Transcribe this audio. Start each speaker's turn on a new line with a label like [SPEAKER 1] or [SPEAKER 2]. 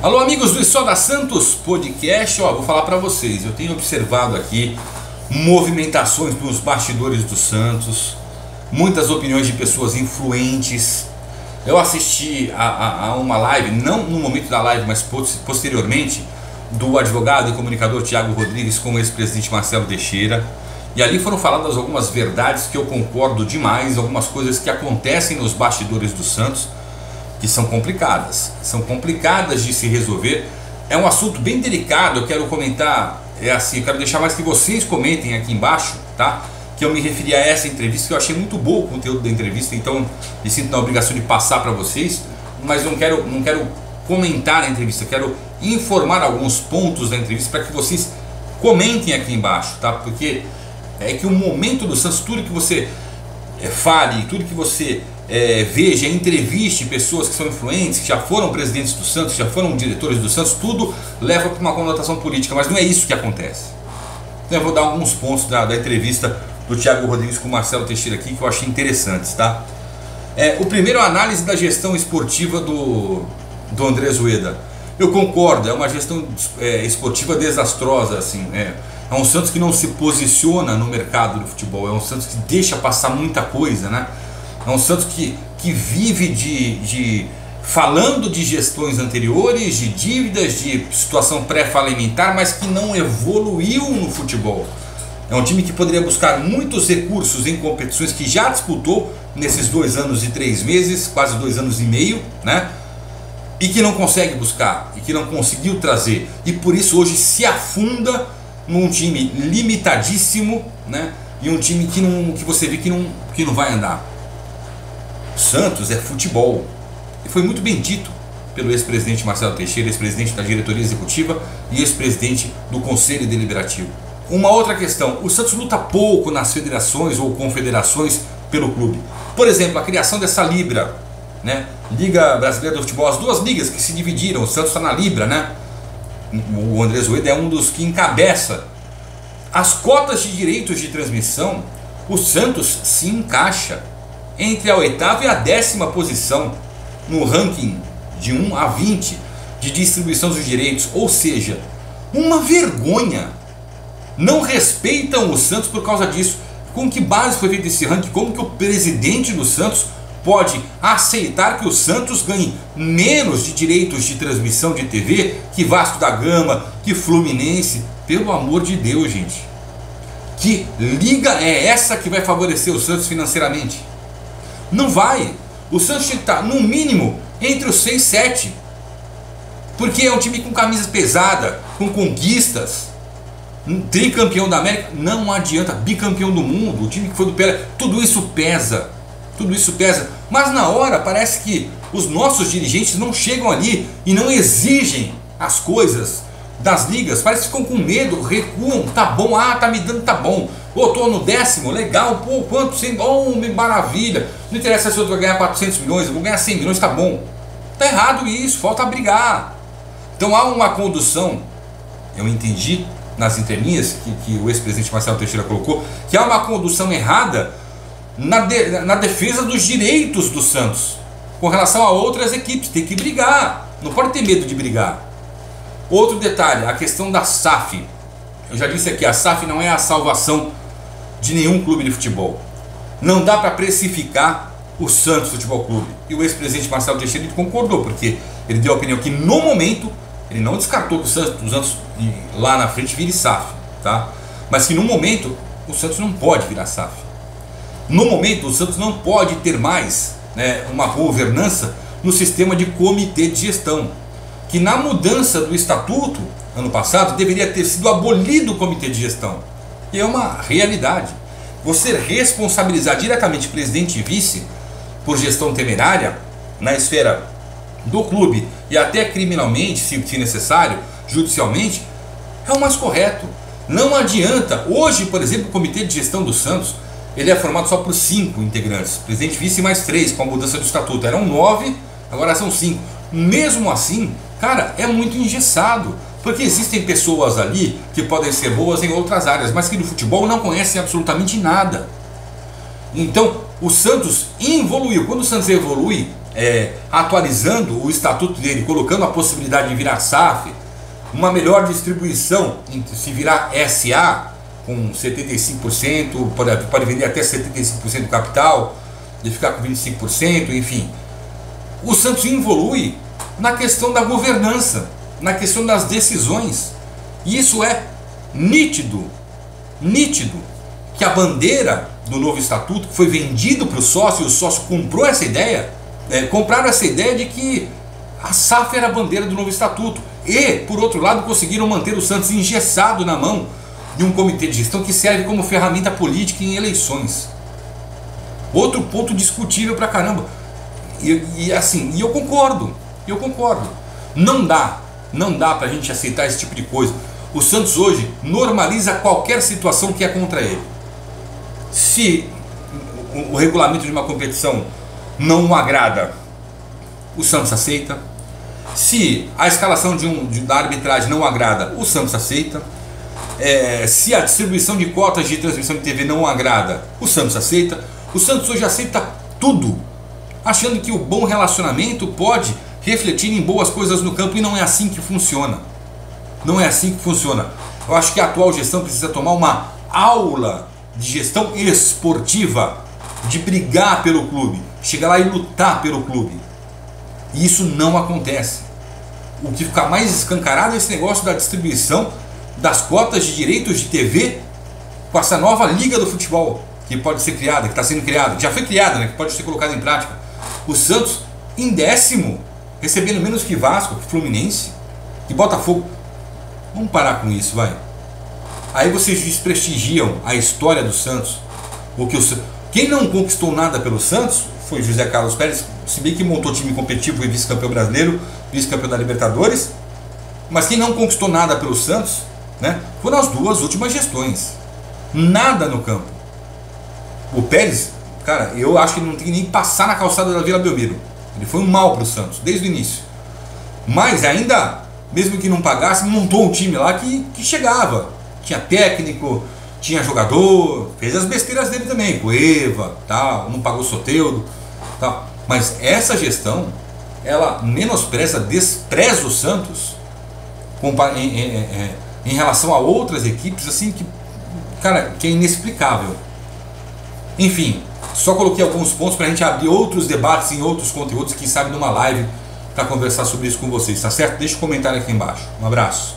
[SPEAKER 1] Alô amigos do Só da Santos Podcast, vou falar para vocês, eu tenho observado aqui movimentações nos bastidores do Santos, muitas opiniões de pessoas influentes. Eu assisti a uma live, não no momento da live, mas posteriormente, do advogado e comunicador Thiago Rodrigues com o ex-presidente Marcelo Teixeira. E ali foram faladas algumas verdades que eu concordo demais, algumas coisas que acontecem nos bastidores do Santos, que são complicadas de se resolver. É um assunto bem delicado, eu quero comentar, eu quero deixar mais que vocês comentem aqui embaixo, tá? Que eu me referi a essa entrevista, que eu achei muito bom o conteúdo da entrevista, então me sinto na obrigação de passar para vocês, mas não quero comentar a entrevista, quero informar alguns pontos da entrevista para que vocês comentem aqui embaixo, tá? Porque é que o momento do Santos, tudo que você fale, tudo que você veja, entreviste pessoas que são influentes, que já foram presidentes do Santos, já foram diretores do Santos, tudo leva para uma conotação política, mas não é isso que acontece. Então eu vou dar alguns pontos da entrevista do Thiago Rodrigues com o Marcelo Teixeira aqui que eu achei interessantes, tá? O primeiro é a análise da gestão esportiva do Andrés Rueda. Eu concordo, é uma gestão esportiva desastrosa, assim, é um Santos que não se posiciona no mercado do futebol, é um Santos que deixa passar muita coisa, né? É um Santos que vive falando de gestões anteriores, de dívidas, de situação pré-falimentar, mas que não evoluiu no futebol. É um time que poderia buscar muitos recursos em competições que já disputou nesses 2 anos e 3 meses, quase 2 anos e meio, né? E que não consegue buscar, e que não conseguiu trazer. E por isso hoje se afunda num time limitadíssimo, né? E um time que você vê que não vai andar. Santos é futebol. E foi muito bem dito pelo ex-presidente Marcelo Teixeira, ex-presidente da diretoria executiva e ex-presidente do Conselho Deliberativo. Uma outra questão, o Santos luta pouco nas federações ou confederações pelo clube. Por exemplo, a criação dessa Libra, né? Liga Brasileira do Futebol, as duas ligas que se dividiram, o Santos está na Libra, né? O Andrés Rueda é um dos que encabeça. As cotas de direitos de transmissão, o Santos se encaixa entre a 8ª e a 10ª posição no ranking de 1 a 20 de distribuição dos direitos, ou seja, uma vergonha. Não respeitam o Santos por causa disso. Com que base foi feito esse ranking? Como que o presidente do Santos pode aceitar que o Santos ganhe menos de direitos de transmissão de TV que Vasco da Gama, que Fluminense? Pelo amor de Deus, gente. Que liga é essa que vai favorecer o Santos financeiramente? Não vai. O Santos tinha que estar no mínimo entre os 6 e 7. Porque é um time com camisa pesada, com conquistas, tricampeão da América, não adianta, bicampeão do mundo, o time que foi do Pelé, tudo isso pesa. Tudo isso pesa. Mas na hora parece que os nossos dirigentes não chegam ali e não exigem as coisas das ligas. Parece que ficam com medo, recuam. Tá bom, tá me dando, tá bom. Tô no 10º, legal, pô, quanto? Maravilha. Não interessa se eu vou ganhar 400 milhões, eu vou ganhar 100 milhões, tá bom. Tá errado isso, falta brigar. Então há uma condução, eu entendi nas interninhas que o ex-presidente Marcelo Teixeira colocou, que há uma condução errada na defesa dos direitos do Santos com relação a outras equipes. Tem que brigar, não pode ter medo de brigar. Outro detalhe, a questão da SAF. Eu já disse aqui, a SAF não é a salvação de nenhum clube de futebol. Não dá para precificar o Santos Futebol Clube. E o ex-presidente Marcelo Teixeira concordou, porque ele deu a opinião que no momento ele não descartou que o Santos lá na frente vire SAF, tá? Mas que no momento o Santos não pode virar SAF. No momento o Santos não pode ter mais, né, uma governança no sistema de comitê de gestão, que na mudança do estatuto ano passado deveria ter sido abolido o comitê de gestão. E é uma realidade. Você responsabilizar diretamente presidente e vice por gestão temerária na esfera do clube e até criminalmente, se necessário, judicialmente, é o mais correto. Não adianta. Hoje, por exemplo, o comitê de gestão do Santos, ele é formado só por 5 integrantes, presidente, vice e mais 3, com a mudança do estatuto. Eram 9, agora são 5. Mesmo assim, cara, é muito engessado, porque existem pessoas ali que podem ser boas em outras áreas, mas que no futebol não conhecem absolutamente nada. Então, o Santos evoluiu. Quando o Santos evolui, atualizando o estatuto dele, colocando a possibilidade de virar SAF, uma melhor distribuição, se virar SA com 75%, pode vender até 75% do capital, de ficar com 25%, enfim. O Santos evolui na questão da governança, na questão das decisões. E isso é nítido, nítido, que a bandeira do novo estatuto, que foi vendido para o sócio comprou essa ideia, compraram essa ideia de que a SAF era a bandeira do novo estatuto. E, por outro lado, conseguiram manter o Santos engessado na mão de um comitê de gestão que serve como ferramenta política em eleições. Outro ponto discutível pra caramba. E eu concordo. Não dá pra gente aceitar esse tipo de coisa. O Santos hoje normaliza qualquer situação que é contra ele. Se o regulamento de uma competição não o agrada, o Santos aceita. Se a escalação da arbitragem não agrada, o Santos aceita. Se a distribuição de cotas de transmissão de TV não agrada, o Santos aceita. O Santos hoje aceita tudo, achando que o bom relacionamento pode refletir em boas coisas no campo, e não é assim que funciona. Não é assim que funciona. Eu acho que a atual gestão precisa tomar uma aula de gestão esportiva, de brigar pelo clube, chegar lá e lutar pelo clube. E isso não acontece. O que fica mais escancarado é esse negócio da distribuição das cotas de direitos de TV com essa nova liga do futebol que pode ser criada, que está sendo criada, que já foi criada, né, que pode ser colocada em prática. O Santos em 10º, recebendo menos que Vasco, que Fluminense, que Botafogo. Vamos parar com isso, vai. Aí vocês desprestigiam a história do Santos. Quem não conquistou nada pelo Santos foi José Carlos Pérez, se bem que montou time competitivo e vice-campeão brasileiro, vice-campeão da Libertadores. Mas quem não conquistou nada pelo Santos, né, foram as duas últimas gestões. Nada no campo. O Pérez, cara, eu acho que ele não tem que nem passar na calçada da Vila Belmiro. Ele foi um mal para o Santos, desde o início. Mas ainda, mesmo que não pagasse, montou um time lá que chegava. Tinha técnico, tinha jogador, fez as besteiras dele também, Cueva, tal, não pagou Soteldo, tal. Mas essa gestão, ela despreza o Santos em relação a outras equipes, assim, que é inexplicável. Enfim, só coloquei alguns pontos para a gente abrir outros debates em outros conteúdos, quem sabe numa live, para conversar sobre isso com vocês, tá certo? Deixa um comentário aqui embaixo. Um abraço.